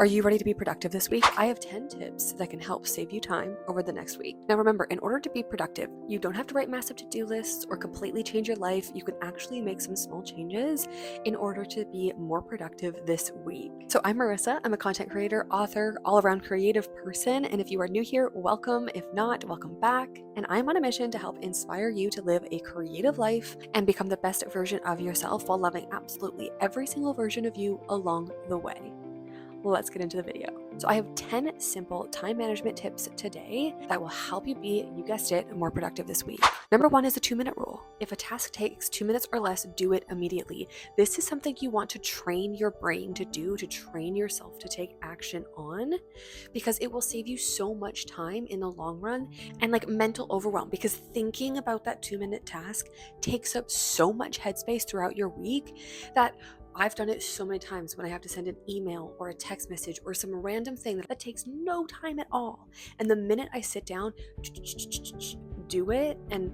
Are you ready to be productive this week? I have 10 tips that can help save you time over the next week. Now remember, in order to be productive, you don't have to write massive to-do lists or completely change your life. You can actually make some small changes in order to be more productive this week. So I'm Marissa. I'm a content creator, author, all-around creative person. And if you are new here, welcome. If not, welcome back. And I'm on a mission to help inspire you to live a creative life and become the best version of yourself while loving absolutely every single version of you along the way. Let's get into the video. So I have 10 simple time management tips today that will help you be, you guessed it, more productive this week. Number one is the 2-minute rule. If a task takes 2 minutes or less, do it immediately. This is something you want to train your brain to do, to train yourself to take action on, because it will save you so much time in the long run and like mental overwhelm, because thinking about that 2-minute task takes up so much headspace throughout your week that I've done it so many times when I have to send an email or a text message or some random thing that takes no time at all. And the minute I sit down, do it, and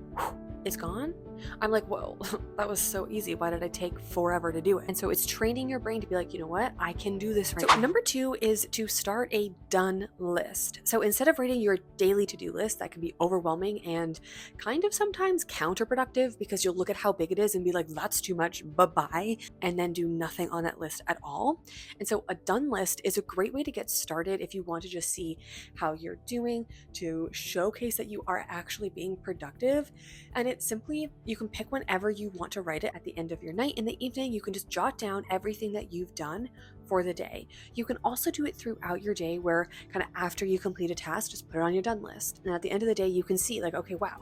it's gone. I'm like, whoa, that was so easy. Why did I take forever to do it? And so it's training your brain to be like, you know what? I can do this right now. Number two is to start a done list. So instead of writing your daily to-do list, that can be overwhelming and kind of sometimes counterproductive, because you'll look at how big it is and be like, that's too much, bye-bye, and then do nothing on that list at all. And so a done list is a great way to get started if you want to just see how you're doing, to showcase that you are actually being productive. And it's simply, you can pick whenever you want to write it at the end of your night. In the evening, you can just jot down everything that you've done for the day. You can also do it throughout your day, where kind of after you complete a task, just put it on your done list. And at the end of the day, you can see like, okay, wow,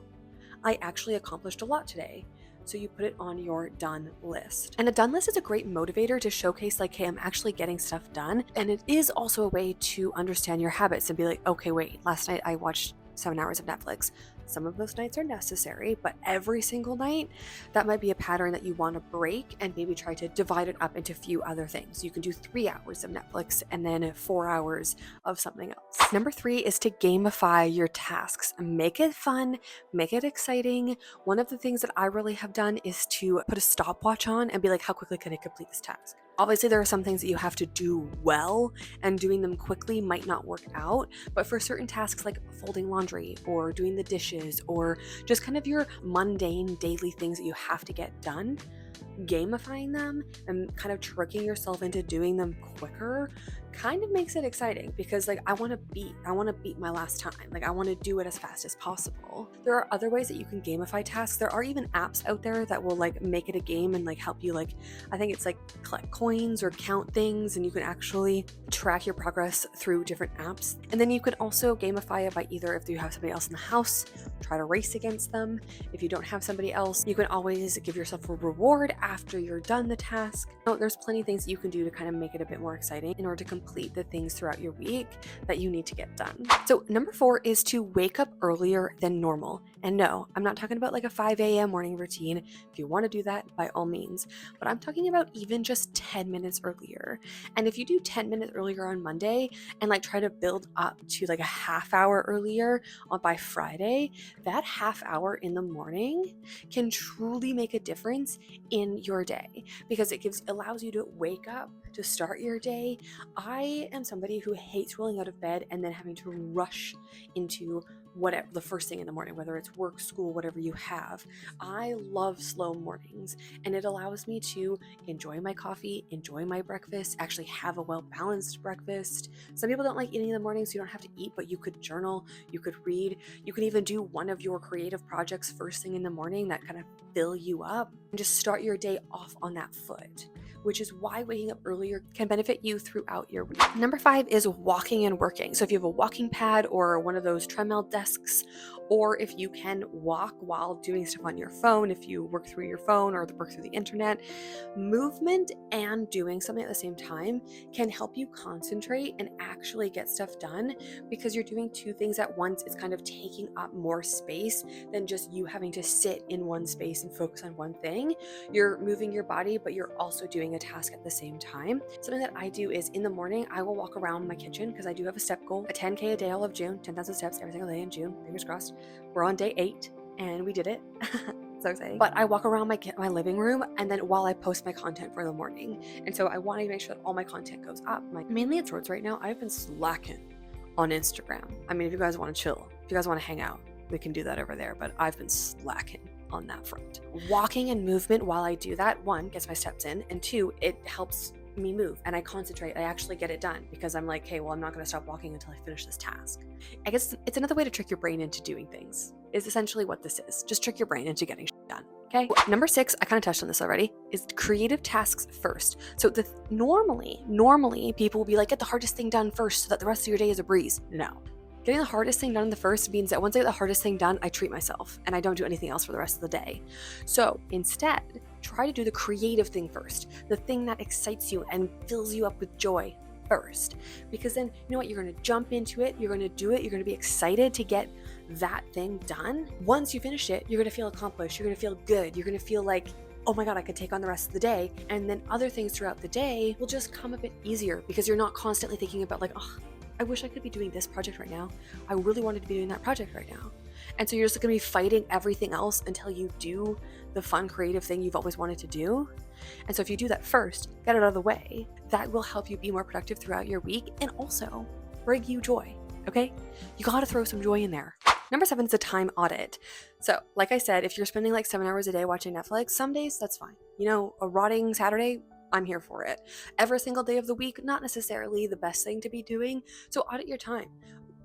I actually accomplished a lot today. So you put it on your done list. And a done list is a great motivator to showcase like, hey, I'm actually getting stuff done. And it is also a way to understand your habits and be like, okay, wait, last night I watched 7 hours of Netflix. Some of those nights are necessary, but every single night, that might be a pattern that you want to break and maybe try to divide it up into a few other things. You can do 3 hours of Netflix and then 4 hours of something else. Number 3 is to gamify your tasks. Make it fun, make it exciting. One of the things that I really have done is to put a stopwatch on and be like, how quickly can I complete this task? Obviously, there are some things that you have to do well, and doing them quickly might not work out. But for certain tasks like folding laundry or doing the dishes or just kind of your mundane daily things that you have to get done, gamifying them and kind of tricking yourself into doing them quicker kind of makes it exciting, because like I want to beat my last time. Like I want to do it as fast as possible. There are other ways that you can gamify tasks. There are even apps out there that will like make it a game and like help you, like I think it's like collect coins or count things, and you can actually track your progress through different apps. And then you can also gamify it by either, if you have somebody else in the house, try to race against them. If you don't have somebody else, you can always give yourself a reward after you're done the task. So there's plenty of things you can do to kind of make it a bit more exciting in order to complete the things throughout your week that you need to get done. So number 4 is to wake up earlier than normal. And no, I'm not talking about like a 5 a.m. morning routine. If you want to do that, by all means, but I'm talking about even just 10 minutes earlier. And if you do 10 minutes earlier on Monday and like try to build up to like a half hour earlier by Friday, that half hour in the morning can truly make a difference in your day, because it allows you to wake up to start your day. I am somebody who hates rolling out of bed and then having to rush into whatever the first thing in the morning, whether it's work, school, whatever you have. I love slow mornings, and it allows me to enjoy my coffee, enjoy my breakfast, actually have a well-balanced breakfast. Some people don't like eating in the morning, so you don't have to eat, but you could journal, you could read, you could even do one of your creative projects first thing in the morning that kind of fill you up, and just start your day off on that foot, which is why waking up earlier can benefit you throughout your week. Number 5 is walking and working. So if you have a walking pad or one of those treadmill desks, or if you can walk while doing stuff on your phone, if you work through your phone or work through the internet, movement and doing something at the same time can help you concentrate and actually get stuff done, because you're doing 2 things at once. It's kind of taking up more space than just you having to sit in one space and focus on one thing. You're moving your body, but you're also doing a task at the same time. Something that I do is in the morning, I will walk around my kitchen, because I do have a step goal, a 10K a day all of June, 10,000 steps every single day in June. Fingers crossed. We're on day 8 and we did it. so exciting. But I walk around my living room, and then while I post my content for the morning. And so I want to make sure that all my content goes up. Mainly it's shorts right now. I've been slacking on Instagram. I mean, if you guys want to chill, if you guys want to hang out, we can do that over there. But I've been slacking on that front. Walking and movement while I do that, one, gets my steps in, and two, it helps me move and I concentrate. I actually get it done because I'm like, hey, well, I'm not going to stop walking until I finish this task. I guess it's another way to trick your brain into doing things, is essentially what this is. Just trick your brain into getting shit done. Okay. Number 6, I kind of touched on this already, is creative tasks first. So normally people will be like, get the hardest thing done first so that the rest of your day is a breeze. No. Getting the hardest thing done in the first means that once I get the hardest thing done, I treat myself and I don't do anything else for the rest of the day. So instead, try to do the creative thing first, the thing that excites you and fills you up with joy first. Because then, you know what, you're going to jump into it, you're going to do it, you're going to be excited to get that thing done. Once you finish it, you're going to feel accomplished, you're going to feel good, you're going to feel like, oh my God, I could take on the rest of the day. And then other things throughout the day will just come a bit easier because you're not constantly thinking about like, oh, I wish I could be doing this project right now. I really wanted to be doing that project right now. And so you're just going to be fighting everything else until you do the fun, creative thing you've always wanted to do. And so if you do that first, get it out of the way, that will help you be more productive throughout your week and also bring you joy. Okay? You got to throw some joy in there. Number 7 is a time audit. So like I said, if you're spending like 7 hours a day watching Netflix, some days that's fine. You know, a rotting Saturday, I'm here for it. Every single day of the week, not necessarily the best thing to be doing. So audit your time.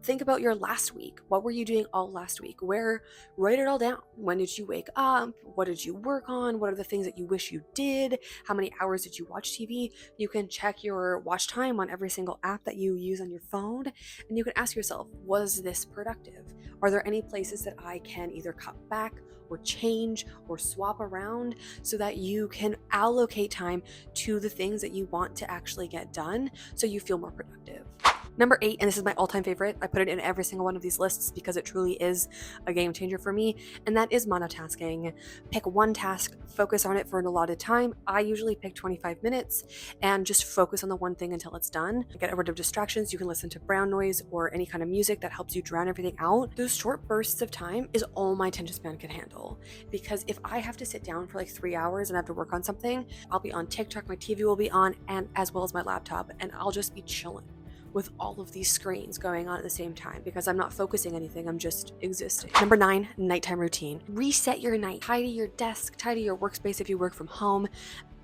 Think about your last week. What were you doing all last week? Write it all down. When did you wake up? What did you work on? What are the things that you wish you did? How many hours did you watch TV? You can check your watch time on every single app that you use on your phone. And you can ask yourself, was this productive? Are there any places that I can either cut back or change or swap around so that you can allocate time to the things that you want to actually get done so you feel more productive? Number 8, and this is my all-time favorite, I put it in every single one of these lists because it truly is a game changer for me, and that is monotasking. Pick one task, focus on it for an allotted time. I usually pick 25 minutes and just focus on the one thing until it's done. Get rid of distractions. You can listen to brown noise or any kind of music that helps you drown everything out. Those short bursts of time is all my attention span can handle, because if I have to sit down for like 3 hours and I have to work on something, I'll be on TikTok, my TV will be on, and as well as my laptop, and I'll just be chilling with all of these screens going on at the same time because I'm not focusing anything, I'm just existing. Number 9, nighttime routine. Reset your night. Tidy your desk, tidy your workspace if you work from home.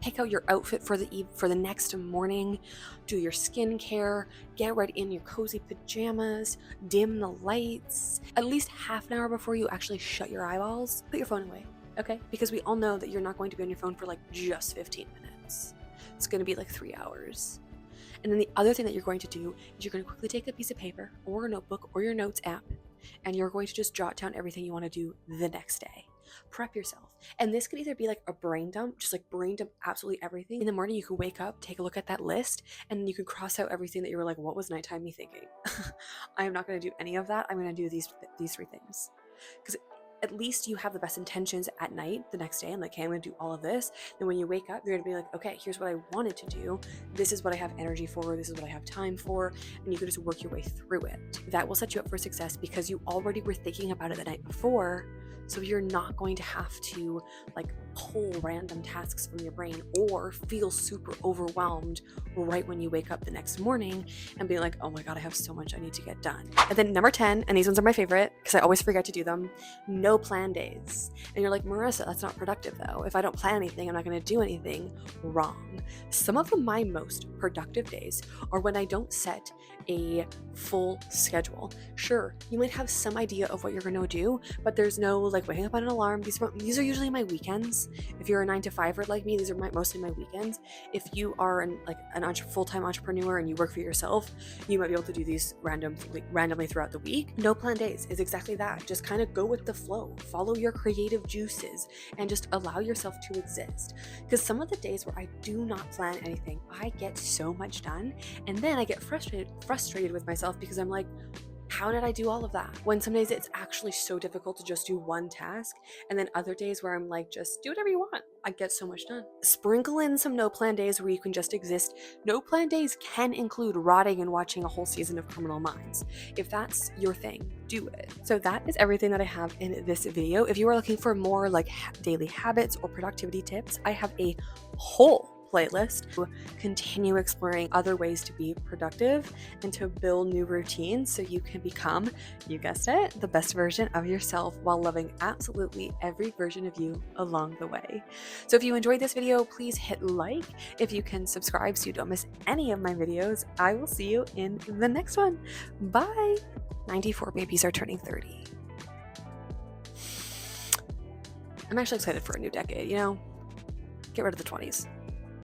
Pick out your outfit for the next morning. Do your skincare. Get ready in your cozy pajamas. Dim the lights. At least half an hour before you actually shut your eyeballs, put your phone away, okay? Because we all know that you're not going to be on your phone for like just 15 minutes. It's going to be like 3 hours. And then the other thing that you're going to do is you're going to quickly take a piece of paper or a notebook or your notes app, and you're going to just jot down everything you want to do the next day. Prep yourself. And this could either be like a brain dump, just like brain dump absolutely everything. In the morning, you can wake up, take a look at that list, and then you can cross out everything that you were like, what was nighttime me thinking? I am not going to do any of that. I'm going to do these 3 things. Because at least you have the best intentions at night the next day. I'm like, hey, I'm going to do all of this. Then when you wake up, you're going to be like, okay, here's what I wanted to do. This is what I have energy for. This is what I have time for. And you can just work your way through it. That will set you up for success because you already were thinking about it the night before. So you're not going to have to like pull random tasks from your brain or feel super overwhelmed right when you wake up the next morning and be like, oh my God, I have so much I need to get done. And then number 10, and these ones are my favorite because I always forget to do them, no plan days. And you're like, Marissa, that's not productive though. If I don't plan anything, I'm not going to do anything. Wrong. Some of my most productive days are when I don't set a full schedule. Sure, you might have some idea of what you're going to do, but there's no like waking up on an alarm. These are usually my weekends. If you're a 9-to-5er like me, these are mostly my weekends. If you are a full-time entrepreneur and you work for yourself, you might be able to do these randomly throughout the week. No plan days is exactly that. Just kind of go with the flow, follow your creative juices, and just allow yourself to exist. Because some of the days where I do not plan anything, I get so much done, and then I get frustrated with myself because I'm like, how did I do all of that? When some days it's actually so difficult to just do one task, and then other days where I'm like, just do whatever you want. I get so much done. Sprinkle in some no plan days where you can just exist. No plan days can include rotting and watching a whole season of Criminal Minds. If that's your thing, do it. So that is everything that I have in this video. If you are looking for more like daily habits or productivity tips, I have a whole playlist to continue exploring other ways to be productive and to build new routines so you can become, you guessed it, the best version of yourself while loving absolutely every version of you along the way. So if you enjoyed this video, please hit like. If you can subscribe so you don't miss any of my videos, I will see you in the next one. Bye! 94 babies are turning 30. I'm actually excited for a new decade, you know? Get rid of the 20s.